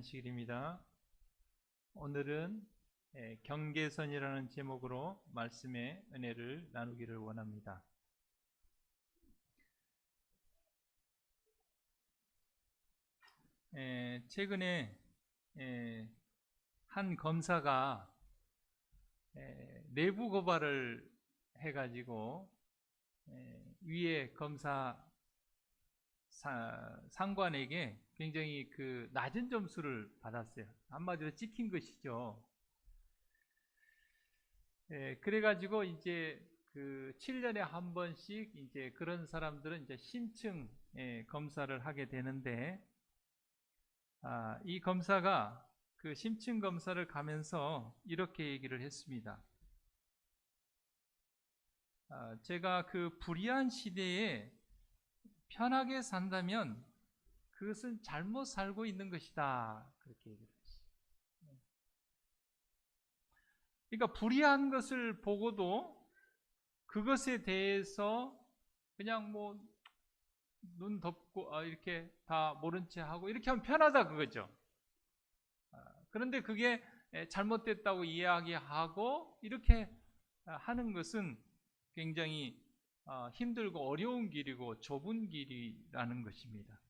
안식일입니다. 오늘은 경계선이라는 제목으로 말씀의 은혜를 나누기를 원합니다. 최근에 한 검사가 내부 고발을 해가지고 위에 검사 상관에게 굉장히 낮은 점수를 받았어요. 한마디로 찍힌 것이죠. 그래가지고 이제 7년에 한 번씩 이제 그런 사람들은 이제 심층 검사를 하게 되는데, 이 검사가 그 심층 검사를 가면서 이렇게 얘기를 했습니다. 제가 불의한 시대에 편하게 산다면 그것은 잘못 살고 있는 것이다, 그렇게 얘기를 했어요. 그러니까 불의한 것을 보고도 그것에 대해서 그냥 눈 덮고 이렇게 다 모른 채 하고 이렇게 하면 편하다, 그거죠. 그런데 그게 잘못됐다고 이야기하고 이렇게 하는 것은 굉장히 힘들고 어려운 길이고 좁은 길이라는 것입니다.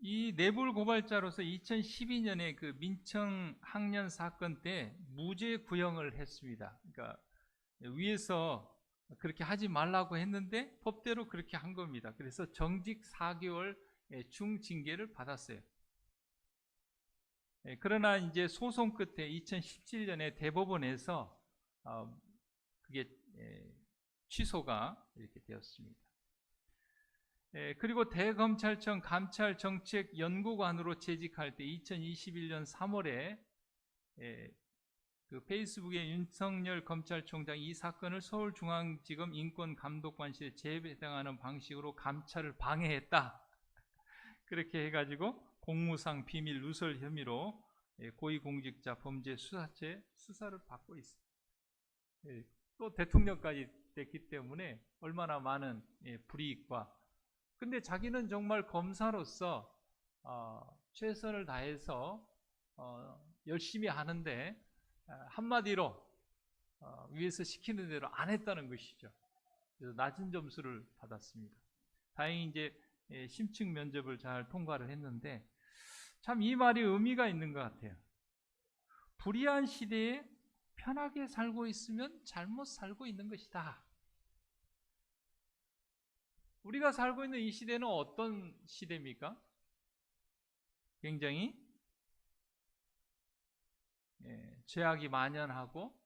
이 내부 고발자로서 2012년에 민청 학년 사건 때 무죄 구형을 했습니다. 그러니까 위에서 그렇게 하지 말라고 했는데 법대로 그렇게 한 겁니다. 그래서 정직 4개월 중징계를 받았어요. 그러나 이제 소송 끝에 2017년에 대법원에서 그게 취소가 이렇게 되었습니다. 그리고 대검찰청 감찰정책연구관으로 재직할 때 2021년 3월에 페이스북에 윤석열 검찰총장 이 사건을 서울중앙지검 인권감독관실에 재배당하는 방식으로 감찰을 방해했다, 그렇게 해가지고 공무상 비밀 누설 혐의로 고위공직자 범죄 수사체 수사를 받고 있습니다. 또 대통령까지 됐기 때문에 얼마나 많은 불이익과, 근데 자기는 정말 검사로서 최선을 다해서 열심히 하는데 한마디로 위에서 시키는 대로 안 했다는 것이죠. 그래서 낮은 점수를 받았습니다. 다행히 이제 심층 면접을 잘 통과를 했는데, 참 이 말이 의미가 있는 것 같아요. 불의한 시대에 편하게 살고 있으면 잘못 살고 있는 것이다. 우리가 살고 있는 이 시대는 어떤 시대입니까? 굉장히 죄악이 만연하고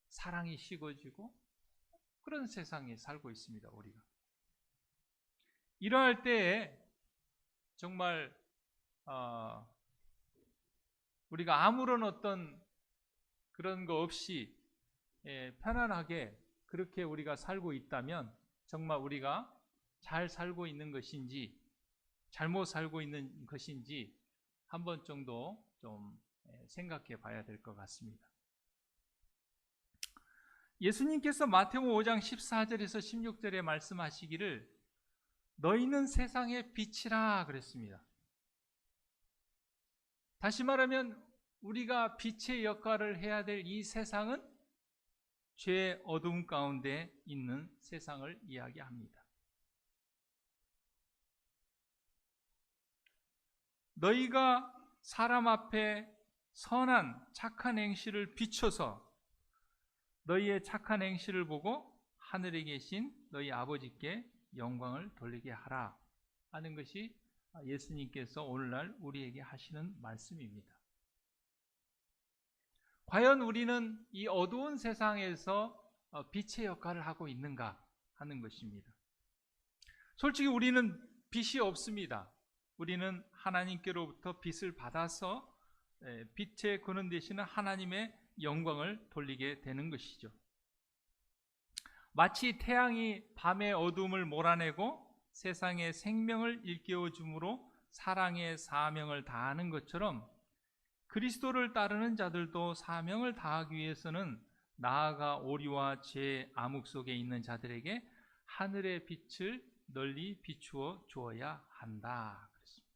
사랑이 식어지고 그런 세상에 살고 있습니다, 우리가. 이러할 때에 정말 우리가 아무런 어떤 그런 거 없이 편안하게 그렇게 우리가 살고 있다면 정말 우리가 잘 살고 있는 것인지 잘못 살고 있는 것인지 한 번 정도 좀 생각해 봐야 될 것 같습니다. 예수님께서 마태복음 5장 14절에서 16절에 말씀하시기를 너희는 세상의 빛이라 그랬습니다. 다시 말하면 우리가 빛의 역할을 해야 될 이 세상은 죄의 어두움 가운데 있는 세상을 이야기합니다. 너희가 사람 앞에 선한 착한 행실을 비춰서 너희의 착한 행실을 보고 하늘에 계신 너희 아버지께 영광을 돌리게 하라 하는 것이 예수님께서 오늘날 우리에게 하시는 말씀입니다. 과연 우리는 이 어두운 세상에서 빛의 역할을 하고 있는가 하는 것입니다. 솔직히 우리는 빛이 없습니다. 우리는 하나님께로부터 빛을 받아서 빛의 근원 되시는 하나님의 영광을 돌리게 되는 것이죠. 마치 태양이 밤의 어둠을 몰아내고 세상의 생명을 일깨워 줌으로 사랑의 사명을 다하는 것처럼 그리스도를 따르는 자들도 사명을 다하기 위해서는 나아가 오리와 죄 암흑 속에 있는 자들에게 하늘의 빛을 널리 비추어 주어야 한다. 그랬습니다.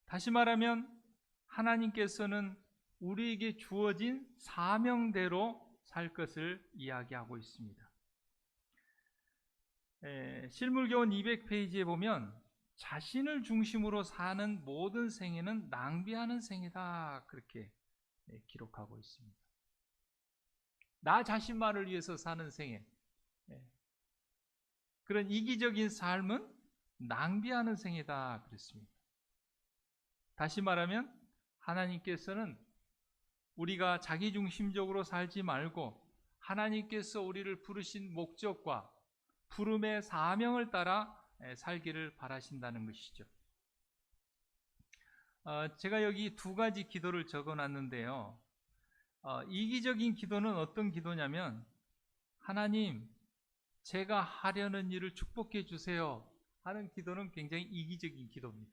다시 말하면 하나님께서는 우리에게 주어진 사명대로 살 것을 이야기하고 있습니다. 실물교원 200페이지에 보면 자신을 중심으로 사는 모든 생애는 낭비하는 생애다, 그렇게 기록하고 있습니다. 나 자신만을 위해서 사는 생애, 그런 이기적인 삶은 낭비하는 생애다 그랬습니다. 다시 말하면 하나님께서는 우리가 자기중심적으로 살지 말고 하나님께서 우리를 부르신 목적과 부름의 사명을 따라 살기를 바라신다는 것이죠. 제가 여기 두 가지 기도를 적어놨는데요. 이기적인 기도는 어떤 기도냐면, 하나님, 제가 하려는 일을 축복해 주세요 하는 기도는 굉장히 이기적인 기도입니다.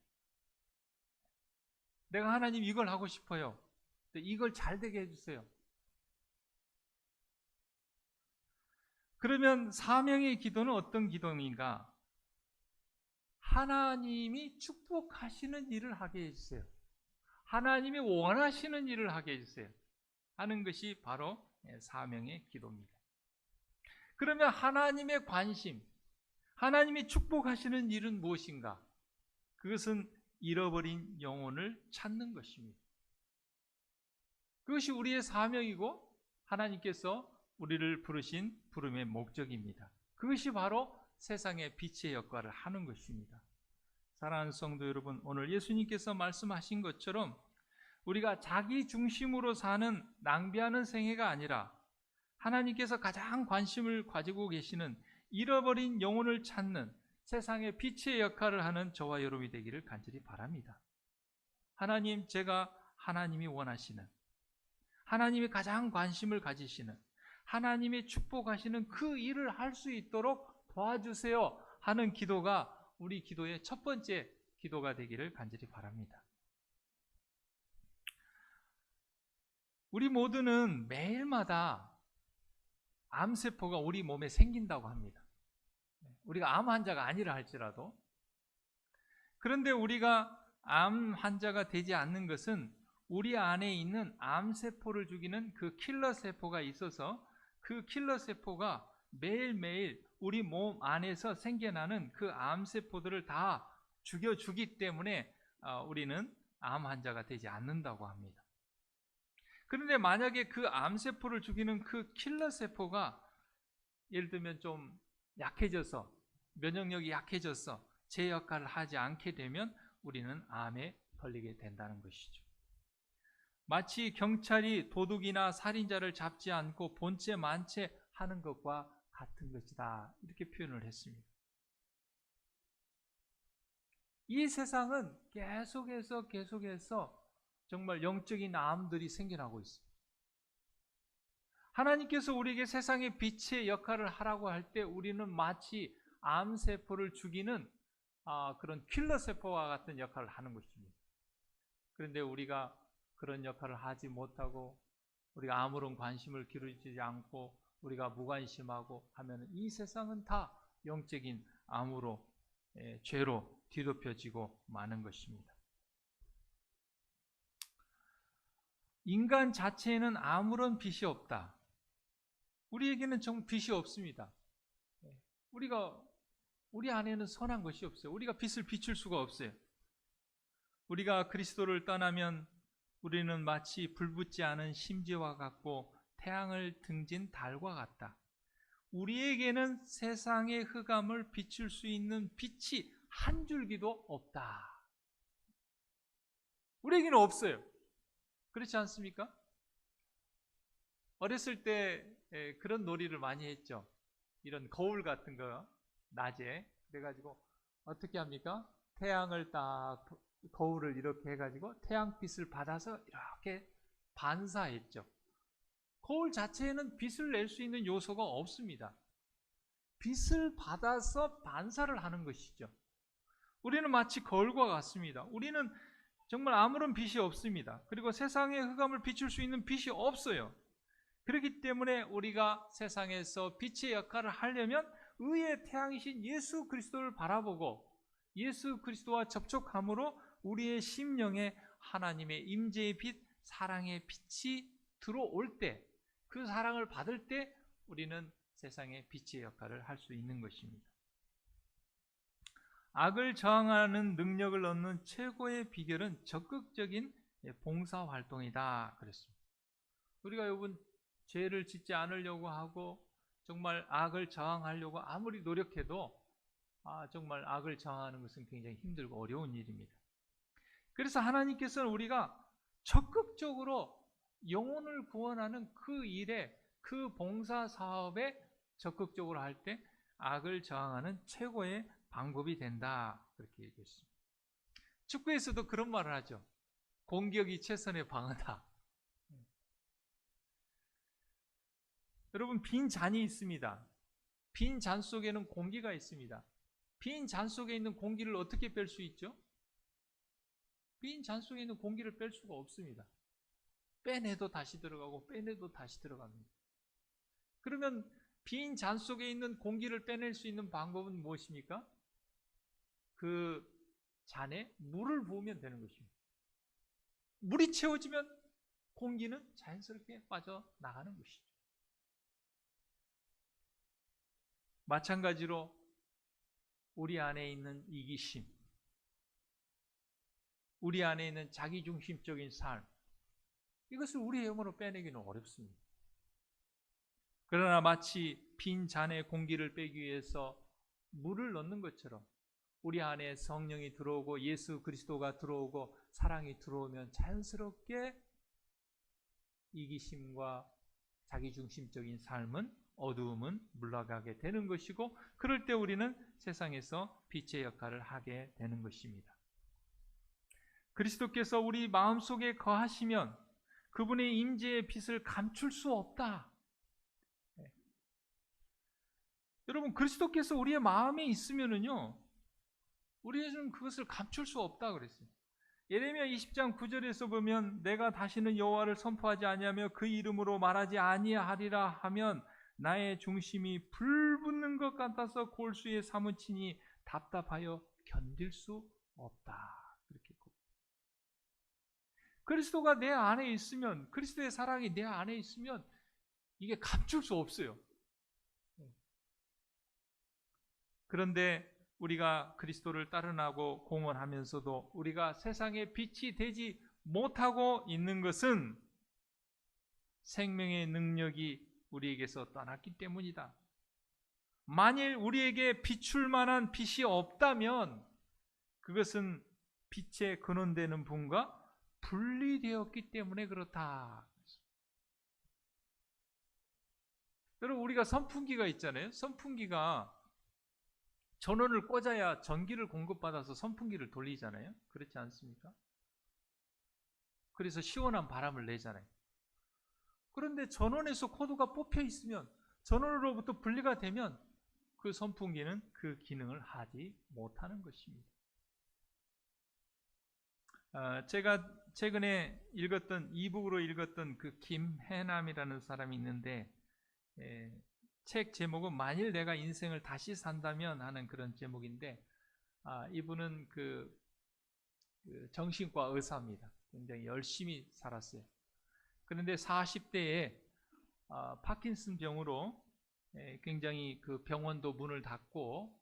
내가 하나님 이걸 하고 싶어요. 이걸 잘 되게 해주세요. 그러면 사명의 기도는 어떤 기도인가? 하나님이 축복하시는 일을 하게 해주세요. 하나님이 원하시는 일을 하게 해주세요 하는 것이 바로 사명의 기도입니다. 그러면 하나님의 관심, 하나님이 축복하시는 일은 무엇인가? 그것은 잃어버린 영혼을 찾는 것입니다. 그것이 우리의 사명이고 하나님께서 우리를 부르신 부름의 목적입니다. 그것이 바로 세상의 빛의 역할을 하는 것입니다. 사랑하는 성도 여러분, 오늘 예수님께서 말씀하신 것처럼 우리가 자기 중심으로 사는 낭비하는 생애가 아니라 하나님께서 가장 관심을 가지고 계시는 잃어버린 영혼을 찾는 세상의 빛의 역할을 하는 저와 여러분이 되기를 간절히 바랍니다. 하나님, 제가 하나님이 원하시는, 하나님이 가장 관심을 가지시는, 하나님이 축복하시는 그 일을 할 수 있도록 도와주세요 하는 기도가 우리 기도의 첫 번째 기도가 되기를 간절히 바랍니다. 우리 모두는 매일마다 암세포가 우리 몸에 생긴다고 합니다. 우리가 암 환자가 아니라 할지라도. 그런데 우리가 암 환자가 되지 않는 것은 우리 안에 있는 암세포를 죽이는 그 킬러세포가 있어서 그 킬러세포가 매일매일 우리 몸 안에서 생겨나는 그 암세포들을 다 죽여주기 때문에 우리는 암 환자가 되지 않는다고 합니다. 그런데 만약에 그 암세포를 죽이는 그 킬러세포가 예를 들면 좀 약해져서, 면역력이 약해져서 제 역할을 하지 않게 되면 우리는 암에 걸리게 된다는 것이죠. 마치 경찰이 도둑이나 살인자를 잡지 않고 본체 만체 하는 것과 같은 것이다, 이렇게 표현을 했습니다. 이 세상은 계속해서 정말 영적인 암들이 생겨나고 있습니다. 하나님께서 우리에게 세상의 빛의 역할을 하라고 할 때 우리는 마치 암세포를 죽이는 그런 킬러세포와 같은 역할을 하는 것입니다. 그런데 우리가 그런 역할을 하지 못하고 우리가 아무런 관심을 기울이지 않고 우리가 무관심하고 하면 이 세상은 다 영적인 암으로, 죄로 뒤덮여지고 마는 것입니다. 인간 자체에는 아무런 빛이 없다. 우리에게는 정말 빛이 없습니다. 우리 안에는 선한 것이 없어요. 우리가 빛을 비출 수가 없어요. 우리가 그리스도를 떠나면 우리는 마치 불붙지 않은 심지와 같고 태양을 등진 달과 같다. 우리에게는 세상의 흑암을 비출 수 있는 빛이 한 줄기도 없다. 우리에게는 없어요. 그렇지 않습니까? 어렸을 때 그런 놀이를 많이 했죠. 이런 거울 같은 거 낮에 그래가지고 어떻게 합니까? 태양을 딱 거울을 이렇게 해가지고 태양빛을 받아서 이렇게 반사했죠. 거울 자체에는 빛을 낼 수 있는 요소가 없습니다. 빛을 받아서 반사를 하는 것이죠. 우리는 마치 거울과 같습니다. 우리는 정말 아무런 빛이 없습니다. 그리고 세상의 흑암을 비출 수 있는 빛이 없어요. 그렇기 때문에 우리가 세상에서 빛의 역할을 하려면 의의 태양이신 예수 그리스도를 바라보고 예수 그리스도와 접촉함으로 우리의 심령에 하나님의 임재의 빛, 사랑의 빛이 들어올 때, 그 사랑을 받을 때 우리는 세상에 빛의 역할을 할 수 있는 것입니다. 악을 저항하는 능력을 얻는 최고의 비결은 적극적인 봉사활동이다 그랬습니다. 우리가 여러분 죄를 짓지 않으려고 하고 정말 악을 저항하려고 아무리 노력해도 정말 악을 저항하는 것은 굉장히 힘들고 어려운 일입니다. 그래서 하나님께서는 우리가 적극적으로 영혼을 구원하는 그 일에, 그 봉사 사업에 적극적으로 할 때 악을 저항하는 최고의 방법이 된다 그렇게 얘기했습니다. 축구에서도 그런 말을 하죠. 공격이 최선의 방어다. 여러분, 빈 잔이 있습니다. 빈 잔 속에는 공기가 있습니다. 빈 잔 속에 있는 공기를 어떻게 뺄 수 있죠? 빈 잔 속에 있는 공기를 뺄 수가 없습니다. 빼내도 다시 들어가고 빼내도 다시 들어갑니다. 그러면 빈 잔 속에 있는 공기를 빼낼 수 있는 방법은 무엇입니까? 그 잔에 물을 부으면 되는 것입니다. 물이 채워지면 공기는 자연스럽게 빠져나가는 것이죠. 마찬가지로 우리 안에 있는 이기심, 우리 안에 있는 자기중심적인 삶, 이것을 우리의 영으로 빼내기는 어렵습니다. 그러나 마치 빈 잔에 공기를 빼기 위해서 물을 넣는 것처럼 우리 안에 성령이 들어오고 예수 그리스도가 들어오고 사랑이 들어오면 자연스럽게 이기심과 자기중심적인 삶은, 어두움은 물러가게 되는 것이고, 그럴 때 우리는 세상에서 빛의 역할을 하게 되는 것입니다. 그리스도께서 우리 마음속에 거하시면 그분의 임재의 빛을 감출 수 없다. 여러분, 그리스도께서 우리의 마음에 있으면은요, 우리는 그것을 감출 수 없다 그랬어요. 예레미야 20장 9절에서 보면 내가 다시는 여호와를 선포하지 아니하며 그 이름으로 말하지 아니하리라 하면 나의 중심이 불붙는 것 같아서 골수에 사무치니 답답하여 견딜 수 없다. 그렇게 했고, 그리스도가 내 안에 있으면, 그리스도의 사랑이 내 안에 있으면 이게 감출 수 없어요. 그런데 우리가 그리스도를 따르고 공헌하면서도 우리가 세상에 빛이 되지 못하고 있는 것은 생명의 능력이 우리에게서 떠났기 때문이다. 만일 우리에게 비출 만한 빛이 없다면 그것은 빛의 근원되는 분과 분리되었기 때문에 그렇다. 여러분, 우리가 선풍기가 있잖아요. 선풍기가 전원을 꽂아야 전기를 공급받아서 선풍기를 돌리잖아요. 그렇지 않습니까? 그래서 시원한 바람을 내잖아요. 그런데 전원에서 코드가 뽑혀 있으면, 전원으로부터 분리가 되면 그 선풍기는 그 기능을 하지 못하는 것입니다. 제가 최근에 읽었던, 이북으로 읽었던 그 김해남이라는 사람이 있는데, 책 제목은 만일 내가 인생을 다시 산다면 하는 그런 제목인데, 이분은 그 정신과 의사입니다. 굉장히 열심히 살았어요. 그런데 40대에 파킨슨 병으로 굉장히 그 병원도 문을 닫고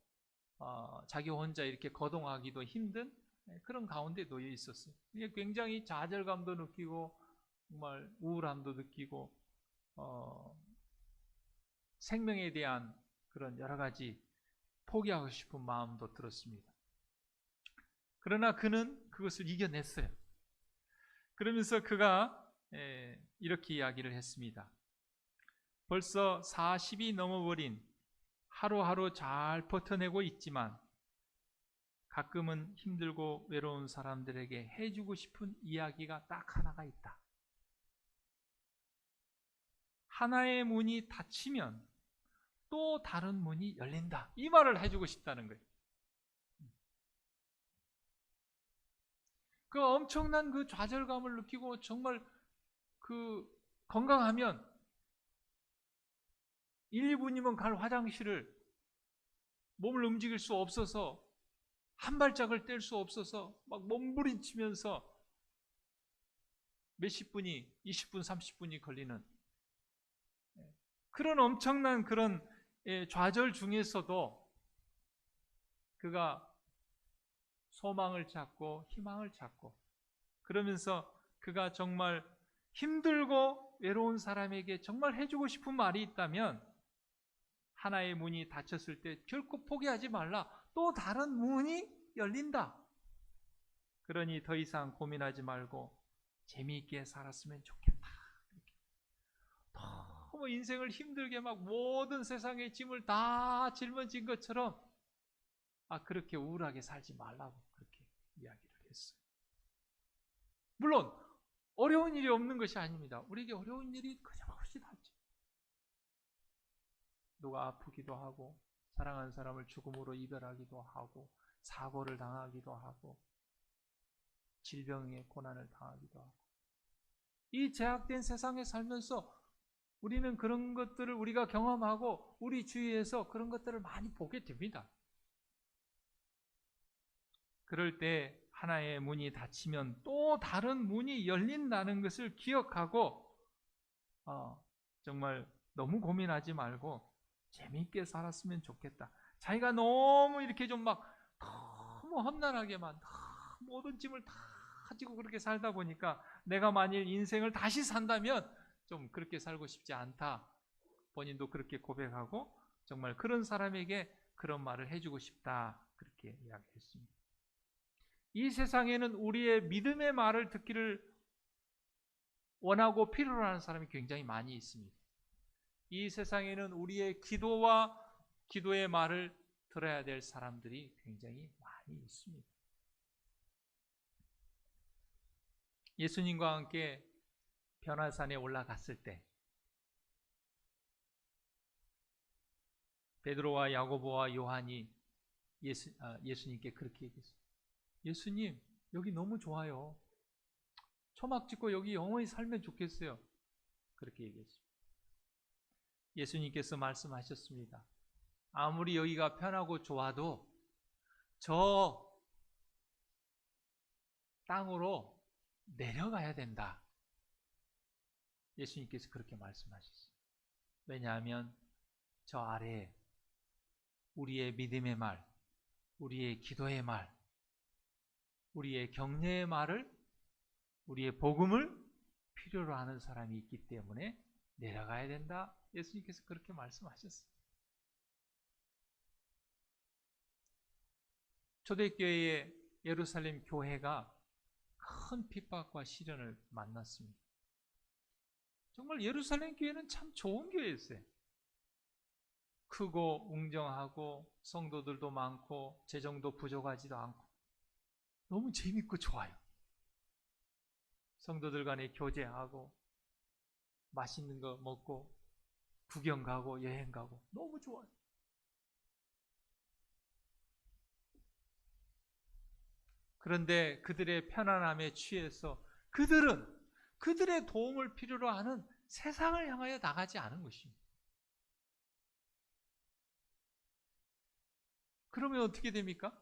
자기 혼자 이렇게 거동하기도 힘든 그런 가운데 놓여 있었어요. 굉장히 좌절감도 느끼고 정말 우울함도 느끼고 생명에 대한 그런 여러 가지 포기하고 싶은 마음도 들었습니다. 그러나 그는 그것을 이겨냈어요. 그러면서 그가 이렇게 이야기를 했습니다. 벌써 40이 넘어버린 하루하루 잘 버텨내고 있지만 가끔은 힘들고 외로운 사람들에게 해주고 싶은 이야기가 딱 하나가 있다. 하나의 문이 닫히면 또 다른 문이 열린다. 이 말을 해주고 싶다는 거예요. 그 엄청난 그 좌절감을 느끼고 정말 그 건강하면 1, 2분이면 갈 화장실을 몸을 움직일 수 없어서 한 발짝을 뗄 수 없어서 막 몸부림치면서 몇십 분이 20분, 30분이 걸리는 그런 엄청난 그런 좌절 중에서도 그가 소망을 찾고 희망을 찾고 그러면서 그가 정말 힘들고 외로운 사람에게 정말 해주고 싶은 말이 있다면 하나의 문이 닫혔을 때 결코 포기하지 말라. 또 다른 문이 열린다. 그러니 더 이상 고민하지 말고 재미있게 살았으면 좋겠다. 너무 인생을 힘들게 막 모든 세상의 짐을 다 짊어진 것처럼 그렇게 우울하게 살지 말라고 그렇게 이야기를 했어요. 물론 어려운 일이 없는 것이 아닙니다. 우리에게 어려운 일이 끊임없이 닿죠. 누가 아프기도 하고 사랑하는 사람을 죽음으로 이별하기도 하고 사고를 당하기도 하고 질병의 고난을 당하기도 하고 이 제약된 세상에 살면서 우리는 그런 것들을 우리가 경험하고 우리 주위에서 그런 것들을 많이 보게 됩니다. 그럴 때 하나의 문이 닫히면 또 다른 문이 열린다는 것을 기억하고 정말 너무 고민하지 말고 재미있게 살았으면 좋겠다. 자기가 너무 이렇게 좀 막 너무 험난하게만 모든 짐을 다 가지고 그렇게 살다 보니까 내가 만일 인생을 다시 산다면 좀 그렇게 살고 싶지 않다. 본인도 그렇게 고백하고 정말 그런 사람에게 그런 말을 해주고 싶다. 그렇게 이야기했습니다. 이 세상에는 우리의 믿음의 말을 듣기를 원하고 필요로 하는 사람이 굉장히 많이 있습니다. 이 세상에는 우리의 기도와 기도의 말을 들어야 될 사람들이 굉장히 많이 있습니다. 예수님과 함께 변화산에 올라갔을 때 베드로와 야고보와 요한이 예수님께 그렇게 얘기했어요. 예수님, 여기 너무 좋아요. 초막 짓고 여기 영원히 살면 좋겠어요. 그렇게 얘기했어요. 예수님께서 말씀하셨습니다. 아무리 여기가 편하고 좋아도 저 땅으로 내려가야 된다. 예수님께서 그렇게 말씀하셨어요. 왜냐하면 저 아래에 우리의 믿음의 말, 우리의 기도의 말, 우리의 격려의 말을, 우리의 복음을 필요로 하는 사람이 있기 때문에 내려가야 된다. 예수님께서 그렇게 말씀하셨어요. 초대교회의 예루살렘 교회가 큰 핍박과 시련을 만났습니다. 정말 예루살렘 교회는 참 좋은 교회였어요. 크고 웅장하고 성도들도 많고 재정도 부족하지도 않고 너무 재밌고 좋아요. 성도들 간에 교제하고 맛있는 거 먹고 구경 가고 여행 가고 너무 좋아요. 그런데 그들의 편안함에 취해서 그들의 도움을 필요로 하는 세상을 향하여 나가지 않은 것입니다. 그러면 어떻게 됩니까?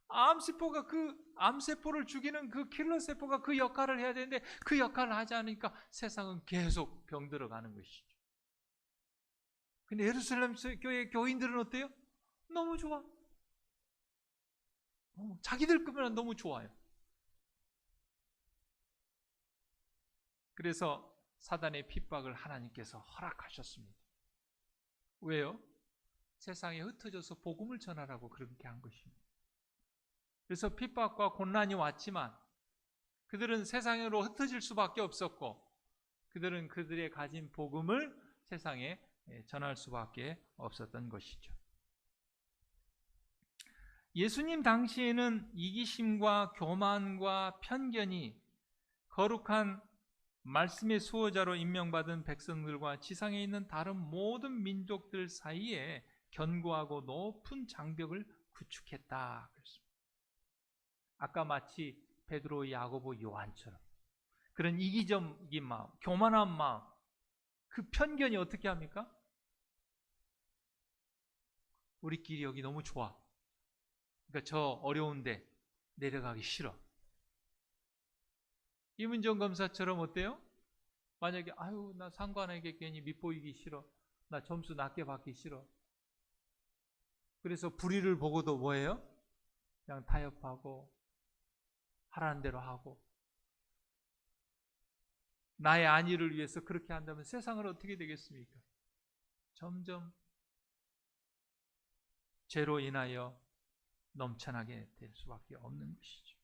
암세포가 그 암세포를 죽이는 그 킬러세포가 그 역할을 해야 되는데 그 역할을 하지 않으니까 세상은 계속 병들어가는 것이죠. 근데 예루살렘 교회 교인들은 어때요? 너무 좋아. 자기들 것만 너무 좋아요. 그래서 사단의 핍박을 하나님께서 허락하셨습니다. 왜요? 세상에 흩어져서 복음을 전하라고 그렇게 한 것입니다. 그래서 핍박과 곤란이 왔지만 그들은 세상으로 흩어질 수밖에 없었고 그들은 그들의 가진 복음을 세상에 전할 수밖에 없었던 것이죠. 예수님 당시에는 이기심과 교만과 편견이 거룩한 말씀의 수호자로 임명받은 백성들과 지상에 있는 다른 모든 민족들 사이에 견고하고 높은 장벽을 구축했다. 그랬습니다. 아까 마치 베드로, 야고보, 요한처럼 그런 이기적인 마음, 교만한 마음, 그 편견이 어떻게 합니까? 우리끼리 여기 너무 좋아. 그러니까 저 어려운데 내려가기 싫어. 이문정 검사처럼 어때요? 만약에 아유 나 상관에게 괜히 밉보이기 싫어. 나 점수 낮게 받기 싫어. 그래서 불의를 보고도 뭐예요? 그냥 타협하고 하라는 대로 하고 나의 안위를 위해서 그렇게 한다면 세상은 어떻게 되겠습니까? 점점 죄로 인하여 넘쳐나게 될 수밖에 없는 것이죠.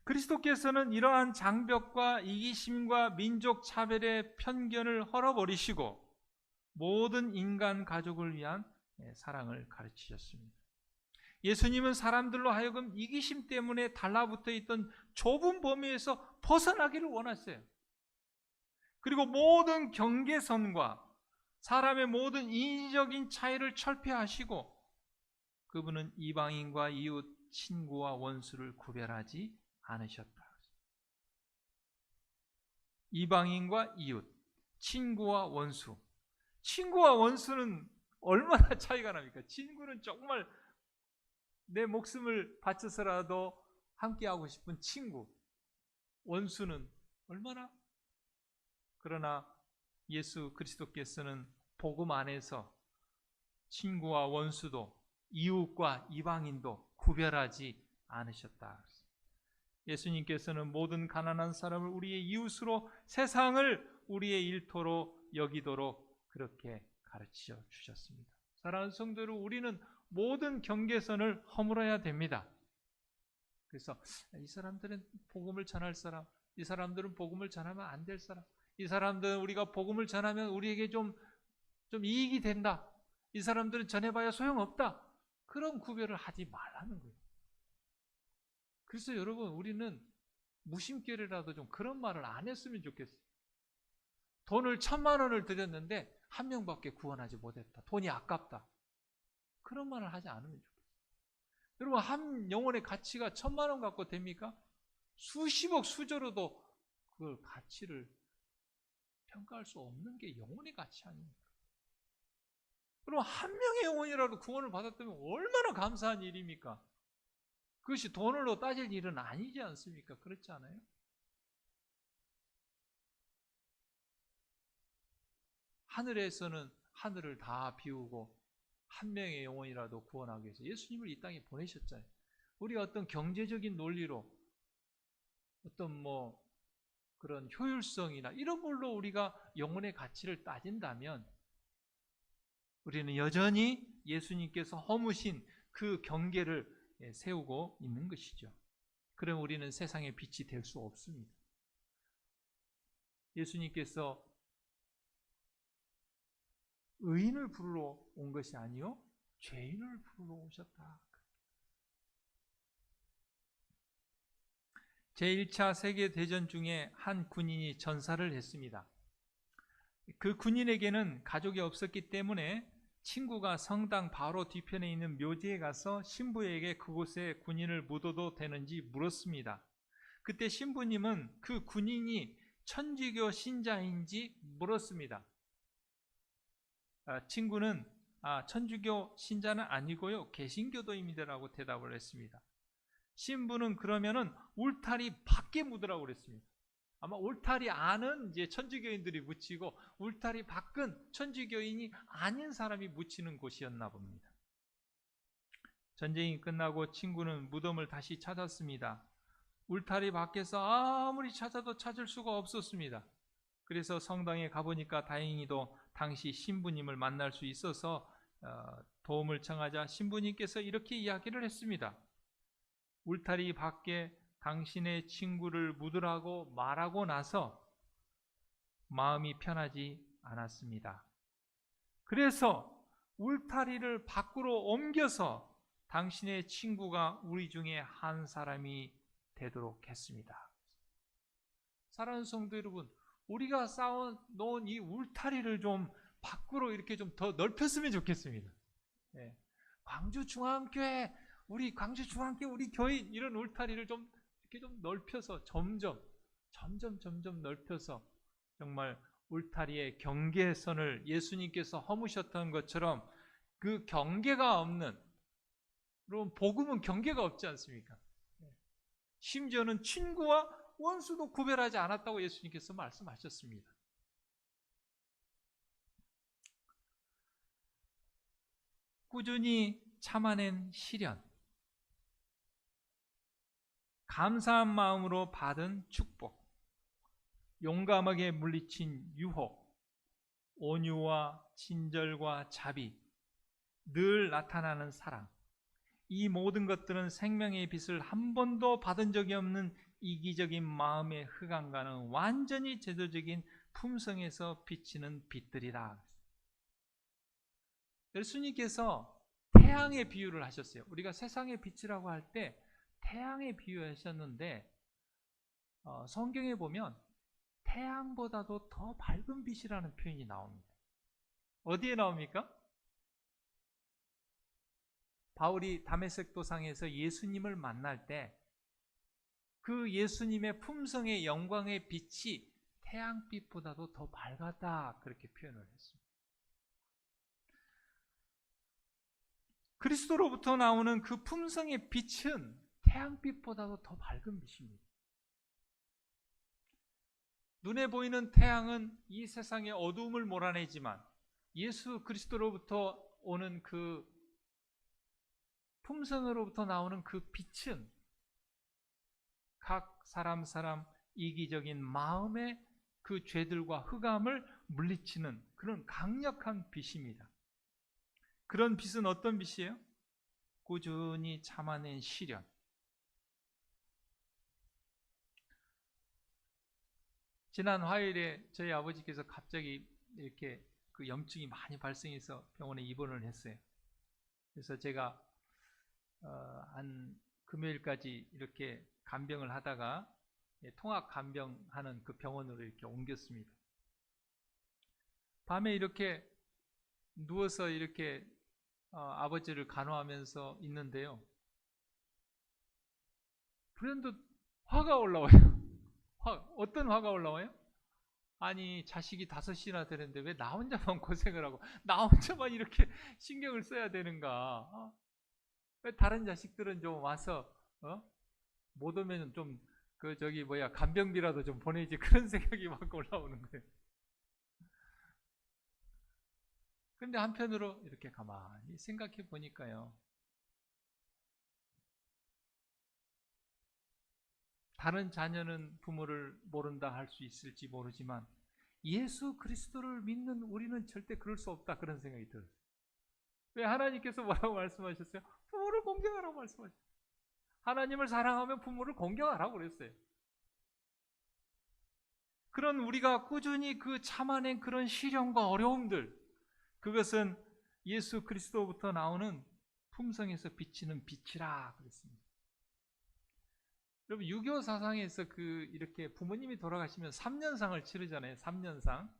그리스도께서는 이러한 장벽과 이기심과 민족 차별의 편견을 헐어버리시고 모든 인간 가족을 위한 사랑을 가르치셨습니다. 예수님은 사람들로 하여금 이기심 때문에 달라붙어 있던 좁은 범위에서 벗어나기를 원하세요. 그리고 모든 경계선과 사람의 모든 인위적인 차이를 철폐하시고 그분은 이방인과 이웃, 친구와 원수를 구별하지 않으셨다. 이방인과 이웃, 친구와 원수. 친구와 원수는 얼마나 차이가 납니까? 친구는 정말 내 목숨을 바쳐서라도 함께하고 싶은 친구. 원수는 얼마나? 그러나 예수 그리스도께서는 복음 안에서 친구와 원수도 이웃과 이방인도 구별하지 않으셨다. 예수님께서는 모든 가난한 사람을 우리의 이웃으로 세상을 우리의 일터로 여기도록 그렇게 가르쳐 주셨습니다. 사랑하는 성도 여러분, 우리는 모든 경계선을 허물어야 됩니다. 그래서 이 사람들은 복음을 전할 사람, 이 사람들은 복음을 전하면 안 될 사람, 이 사람들은 우리가 복음을 전하면 우리에게 좀 이익이 된다, 이 사람들은 전해봐야 소용없다, 그런 구별을 하지 말라는 거예요. 그래서 여러분, 우리는 무심결이라도 좀 그런 말을 안 했으면 좋겠어요. 돈을 1,000만 원을 들였는데 한 명밖에 구원하지 못했다, 돈이 아깝다, 그런 말을 하지 않으면 좋겠어요. 여러분, 한 영혼의 가치가 1,000만 원 갖고 됩니까? 수십억, 수조로도 그걸 가치를 평가할 수 없는 게 영혼의 가치 아닙니까? 그럼 한 명의 영혼이라도 구원을 받았다면 얼마나 감사한 일입니까? 그것이 돈으로 따질 일은 아니지 않습니까? 그렇지 않아요? 하늘에서는 하늘을 다 비우고 한 명의 영혼이라도 구원하기 위해서 예수님을 이 땅에 보내셨잖아요. 우리가 어떤 경제적인 논리로 어떤 그런 효율성이나 이런 걸로 우리가 영혼의 가치를 따진다면 우리는 여전히 예수님께서 허무신 그 경계를 세우고 있는 것이죠. 그럼 우리는 세상의 빛이 될 수 없습니다. 예수님께서 의인을 부르러 온 것이 아니요 죄인을 부르러 오셨다. 제1차 세계대전 중에 한 군인이 전사를 했습니다. 그 군인에게는 가족이 없었기 때문에 친구가 성당 바로 뒤편에 있는 묘지에 가서 신부에게 그곳에 군인을 묻어도 되는지 물었습니다. 그때 신부님은 그 군인이 천주교 신자인지 물었습니다. 친구는 천주교 신자는 아니고요 개신교도입니다라고 대답을 했습니다. 신부는 그러면은 울타리 밖에 묻으라고 그랬습니다. 아마 울타리 안은 이제 천주교인들이 묻히고 울타리 밖은 천주교인이 아닌 사람이 묻히는 곳이었나 봅니다. 전쟁이 끝나고 친구는 무덤을 다시 찾았습니다. 울타리 밖에서 아무리 찾아도 찾을 수가 없었습니다. 그래서 성당에 가보니까 다행히도 당시 신부님을 만날 수 있어서 도움을 청하자 신부님께서 이렇게 이야기를 했습니다. 울타리 밖에 당신의 친구를 묻으라고 말하고 나서 마음이 편하지 않았습니다. 그래서 울타리를 밖으로 옮겨서 당신의 친구가 우리 중에 한 사람이 되도록 했습니다. 사랑하는 성도 여러분, 우리가 쌓아놓은 이 울타리를 좀 밖으로 이렇게 좀 더 넓혔으면 좋겠습니다. 광주중앙교회, 우리 광주중앙교회, 우리 교인, 이런 울타리를 좀 이렇게 좀 넓혀서 점점 넓혀서 정말 울타리의 경계선을 예수님께서 허무셨던 것처럼 그 경계가 없는, 여러분 복음은 경계가 없지 않습니까? 심지어는 친구와 원수도 구별하지 않았다고 예수님께서 말씀하셨습니다. 꾸준히 참아낸 시련, 감사한 마음으로 받은 축복, 용감하게 물리친 유혹, 온유와 친절과 자비, 늘 나타나는 사랑, 이 모든 것들은 생명의 빛을 한 번도 받은 적이 없는 이기적인 마음의 흑암과는 완전히 제도적인 품성에서 비치는 빛들이다. 예수님께서 태양의 비유를 하셨어요. 우리가 세상의 빛이라고 할 때 태양의 비유하셨는데 성경에 보면 태양보다도 더 밝은 빛이라는 표현이 나옵니다. 어디에 나옵니까? 바울이 다메섹 도상에서 예수님을 만날 때 그 예수님의 품성의 영광의 빛이 태양빛보다도 더 밝았다, 그렇게 표현을 했습니다. 그리스도로부터 나오는 그 품성의 빛은 태양빛보다도 더 밝은 빛입니다. 눈에 보이는 태양은 이 세상의 어두움을 몰아내지만 예수 그리스도로부터 오는 그 품성으로부터 나오는 그 빛은 각 사람 이기적인 마음의 그 죄들과 흑암을 물리치는 그런 강력한 빛입니다. 그런 빛은 어떤 빛이에요? 꾸준히 참아낸 시련. 지난 화요일에 저희 아버지께서 갑자기 이렇게 그 염증이 많이 발생해서 병원에 입원을 했어요. 그래서 제가 한 금요일까지 이렇게 간병을 하다가 통합 간병하는 그 병원으로 이렇게 옮겼습니다. 밤에 이렇게 누워서 이렇게 아버지를 간호하면서 있는데요. 불현듯 화가 올라와요. 어떤 화가 올라와요? 아니, 자식이 5이나 되는데 왜 나 혼자만 고생을 하고 나 혼자만 이렇게 신경을 써야 되는가? 왜 다른 자식들은 좀 와서 못 오면 좀 간병비라도 좀 보내지, 그런 생각이 막 올라오는 거예요. 그런데 한편으로 이렇게 가만히 생각해 보니까요, 다른 자녀는 부모를 모른다 할 수 있을지 모르지만 예수 그리스도를 믿는 우리는 절대 그럴 수 없다, 그런 생각이 들어요. 왜? 하나님께서 뭐라고 말씀하셨어요? 부모를 공경하라고 말씀하셨어요. 하나님을 사랑하면 부모를 공경하라고 그랬어요. 그런 우리가 꾸준히 그 참아낸 그런 시련과 어려움들, 그것은 예수 그리스도부터 나오는 품성에서 비치는 빛이라 그랬습니다. 여러분, 유교 사상에서 이렇게 부모님이 돌아가시면 3년상을 치르잖아요. 3년상.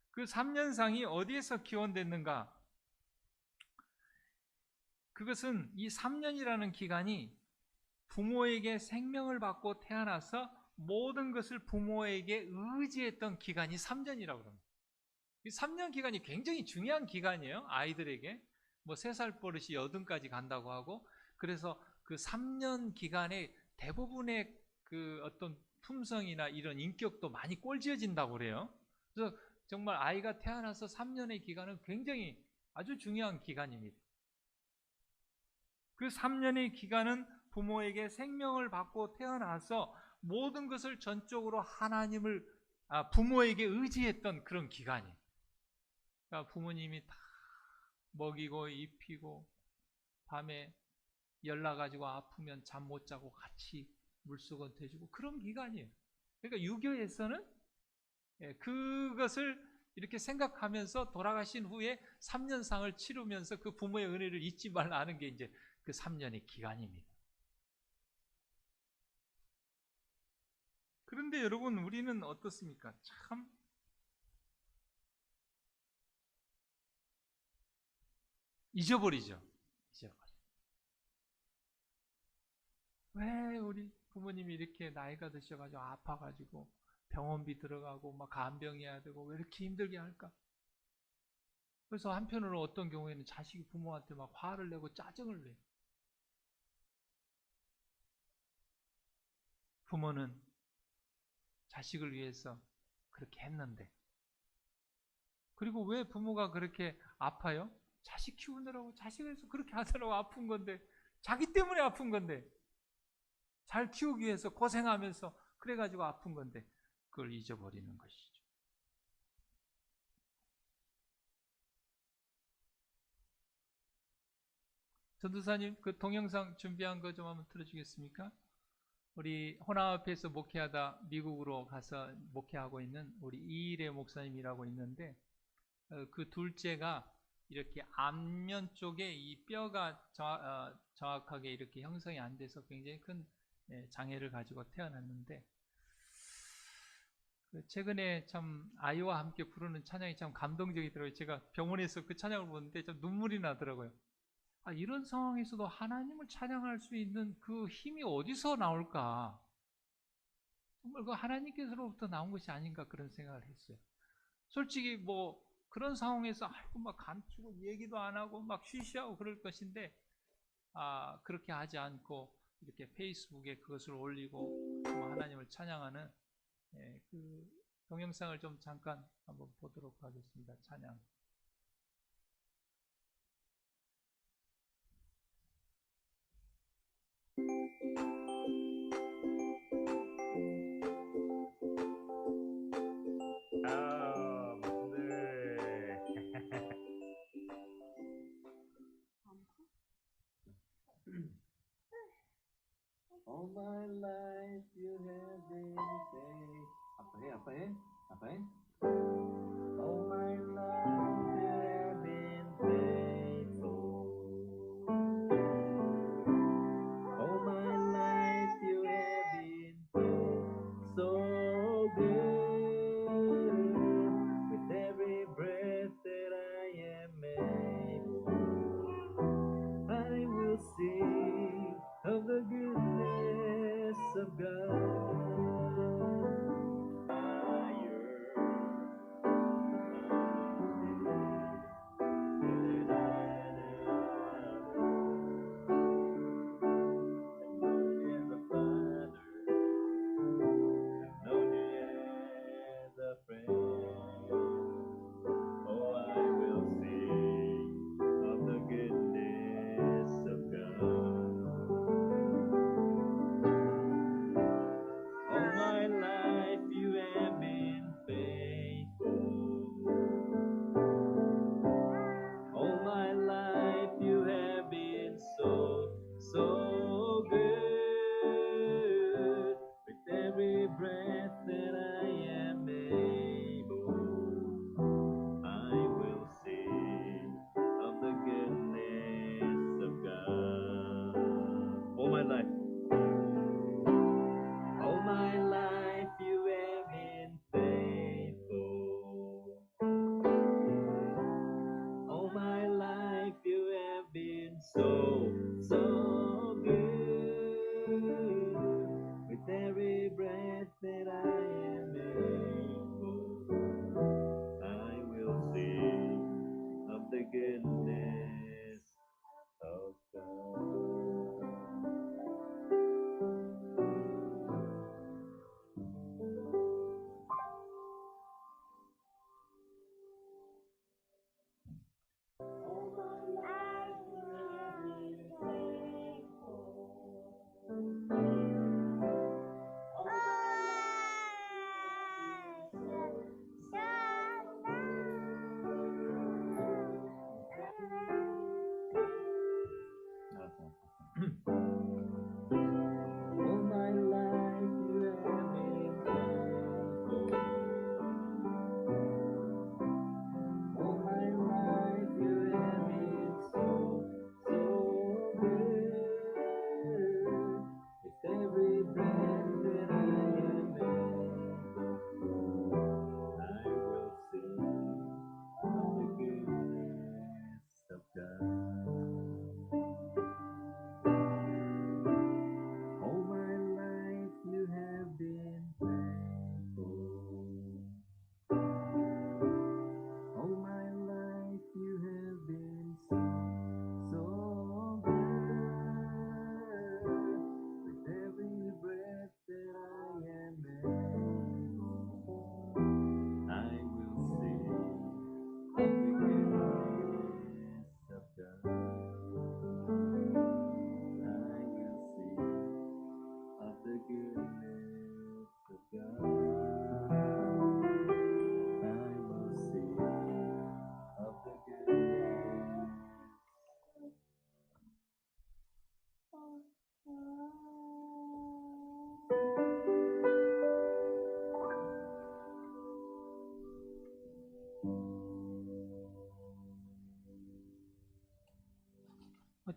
그 3년상이 어디에서 기원됐는가? 그것은 이 3년이라는 기간이 부모에게 생명을 받고 태어나서 모든 것을 부모에게 의지했던 기간이 3년이라고 합니다. 이 3년 기간이 굉장히 중요한 기간이에요. 아이들에게 3살 버릇이 8까지 간다고 하고, 그래서 그 3년 기간에 대부분의 그 어떤 품성이나 이런 인격도 많이 꼴지어진다고 그래요. 그래서 정말 아이가 태어나서 3년의 기간은 굉장히 아주 중요한 기간입니다. 그 3년의 기간은 부모에게 생명을 받고 태어나서 모든 것을 전적으로 부모에게 의지했던 그런 기간이에요. 그러니까 부모님이 다 먹이고 입히고 밤에 열나가지고 아프면 잠 못 자고 같이 물수건 대주고 그런 기간이에요. 그러니까 유교에서는 그것을 이렇게 생각하면서 돌아가신 후에 3년상을 치르면서 그 부모의 은혜를 잊지 말라는 게 이제 그 3년의 기간입니다. 그런데 여러분, 우리는 어떻습니까? 참 잊어버리죠. 왜 우리 부모님이 이렇게 나이가 드셔가지고 아파가지고 병원비 들어가고 막 간병해야 되고 왜 이렇게 힘들게 할까? 그래서 한편으로 어떤 경우에는 자식이 부모한테 막 화를 내고 짜증을 내요. 부모는 자식을 위해서 그렇게 했는데. 그리고 왜 부모가 그렇게 아파요? 자식 키우느라고 자식을 위해서 그렇게 하느라고 아픈 건데, 자기 때문에 아픈 건데, 잘 키우기 위해서 고생하면서 그래가지고 아픈 건데, 그걸 잊어버리는 것이죠. 전도사님, 그 동영상 준비한 거 좀 한번 틀어주겠습니까? 우리 호남 앞에서 목회하다 미국으로 가서 목회하고 있는 우리 이일의 목사님이라고 있는데, 그 둘째가 이렇게 앞면 쪽에 이 뼈가 정확하게 이렇게 형성이 안 돼서 굉장히 큰 장애를 가지고 태어났는데, 최근에 참 아이와 함께 부르는 찬양이 참 감동적이더라고요. 제가 병원에서 그 찬양을 보는데 좀 눈물이 나더라고요. 이런 상황에서도 하나님을 찬양할 수 있는 그 힘이 어디서 나올까? 정말 그 하나님께서로부터 나온 것이 아닌가 그런 생각을 했어요. 솔직히 뭐 그런 상황에서 막 감추고 얘기도 안 하고 막 쉬쉬하고 그럴 것인데, 그렇게 하지 않고 이렇게 페이스북에 그것을 올리고 하나님을 찬양하는 그 동영상을 좀 잠깐 한번 보도록 하겠습니다. 찬양. All my life you have been faithful. Apa ya? All my life you have been faithful. All my life you have been so good. With every breath that I am able, I will sing of the goodness of God. Higher,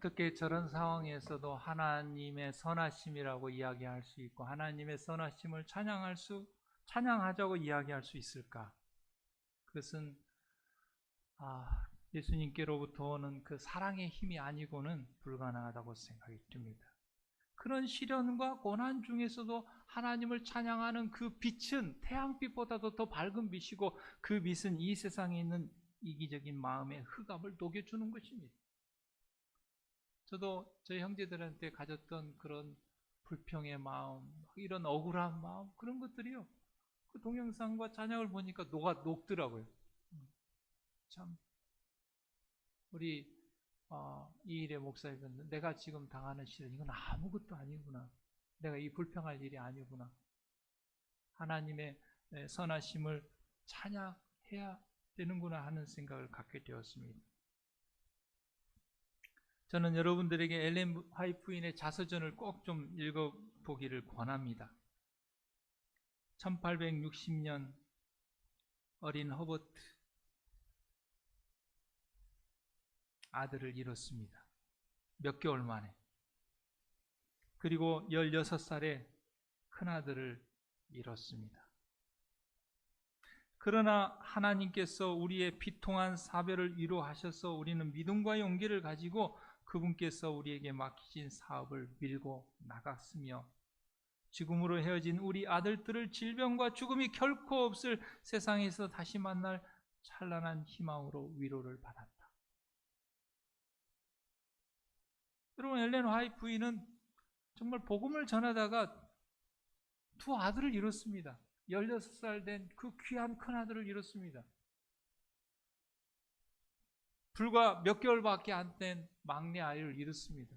어떻게 저런 상황에서도 하나님의 선하심이라고 이야기할 수 있고 하나님의 선하심을 찬양하자고 이야기할 수 있을까? 그것은 예수님께로부터 오는 그 사랑의 힘이 아니고는 불가능하다고 생각이 듭니다. 그런 시련과 고난 중에서도 하나님을 찬양하는 그 빛은 태양빛보다도 더 밝은 빛이고 그 빛은 이 세상에 있는 이기적인 마음의 흑암을 녹여주는 것입니다. 저도 저희 형제들한테 가졌던 그런 불평의 마음, 이런 억울한 마음, 그런 것들이요. 그 동영상과 찬양을 보니까 녹더라고요. 참, 우리 이일의 목사님은 내가 지금 당하는 시련, 이건 아무것도 아니구나. 내가 이 불평할 일이 아니구나. 하나님의 선하심을 찬양해야 되는구나 하는 생각을 갖게 되었습니다. 저는 여러분들에게 엘렌 화이트 부인의 자서전을 꼭 좀 읽어보기를 권합니다. 1860년 어린 허버트 아들을 잃었습니다. 몇 개월 만에. 그리고 16살에 큰아들을 잃었습니다. 그러나 하나님께서 우리의 비통한 사별을 위로하셔서 우리는 믿음과 용기를 가지고 그분께서 우리에게 맡기신 사업을 밀고 나갔으며 지금으로 헤어진 우리 아들들을 질병과 죽음이 결코 없을 세상에서 다시 만날 찬란한 희망으로 위로를 받았다. 여러분, 엘렌 화이트 부인은 정말 복음을 전하다가 두 아들을 잃었습니다. 16살 된 그 귀한 큰아들을 잃었습니다. 불과 몇 개월밖에 안 된 막내 아이를 잃었습니다.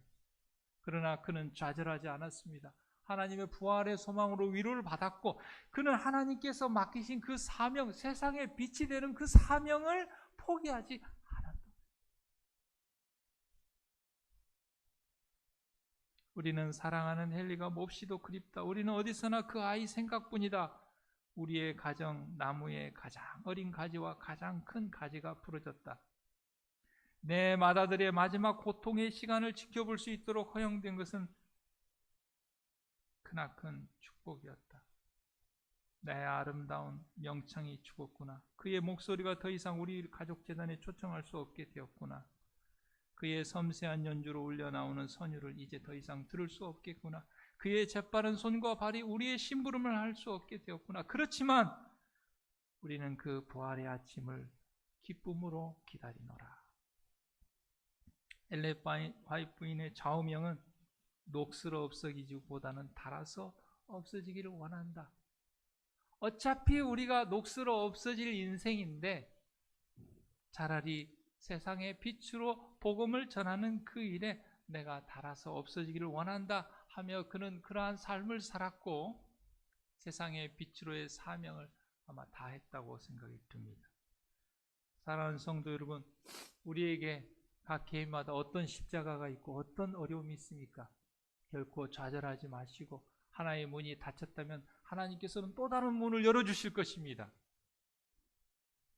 그러나 그는 좌절하지 않았습니다. 하나님의 부활의 소망으로 위로를 받았고 그는 하나님께서 맡기신 그 사명, 세상에 빛이 되는 그 사명을 포기하지 않았다. 우리는 사랑하는 헨리가 몹시도 그립다. 우리는 어디서나 그 아이 생각뿐이다. 우리의 가정 나무의 가장 어린 가지와 가장 큰 가지가 부러졌다. 내 맏아들의 마지막 고통의 시간을 지켜볼 수 있도록 허용된 것은 크나큰 축복이었다. 내 아름다운 명창이 죽었구나. 그의 목소리가 더 이상 우리 가족 재단에 초청할 수 없게 되었구나. 그의 섬세한 연주로 울려 나오는 선율을 이제 더 이상 들을 수 없겠구나. 그의 재빠른 손과 발이 우리의 심부름을 할 수 없게 되었구나. 그렇지만 우리는 그 부활의 아침을 기쁨으로 기다리노라. 엘렌 화이트 부인의 좌우명은 녹슬어 없어지기보다는 닳아서 없어지기를 원한다. 어차피 우리가 녹슬어 없어질 인생인데 차라리 세상의 빛으로 복음을 전하는 그 일에 내가 닳아서 없어지기를 원한다 하며 그는 그러한 삶을 살았고 세상의 빛으로의 사명을 아마 다했다고 생각이 듭니다. 사랑하는 성도 여러분, 우리에게 각 개인마다 어떤 십자가가 있고 어떤 어려움이 있습니까? 결코 좌절하지 마시고 하나의 문이 닫혔다면 하나님께서는 또 다른 문을 열어주실 것입니다.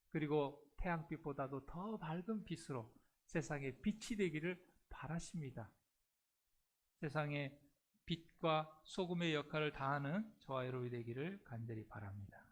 그리고 태양빛보다도 더 밝은 빛으로 세상의 빛이 되기를 바라십니다. 세상의 빛과 소금의 역할을 다하는 저와 여러분이 되기를 간절히 바랍니다.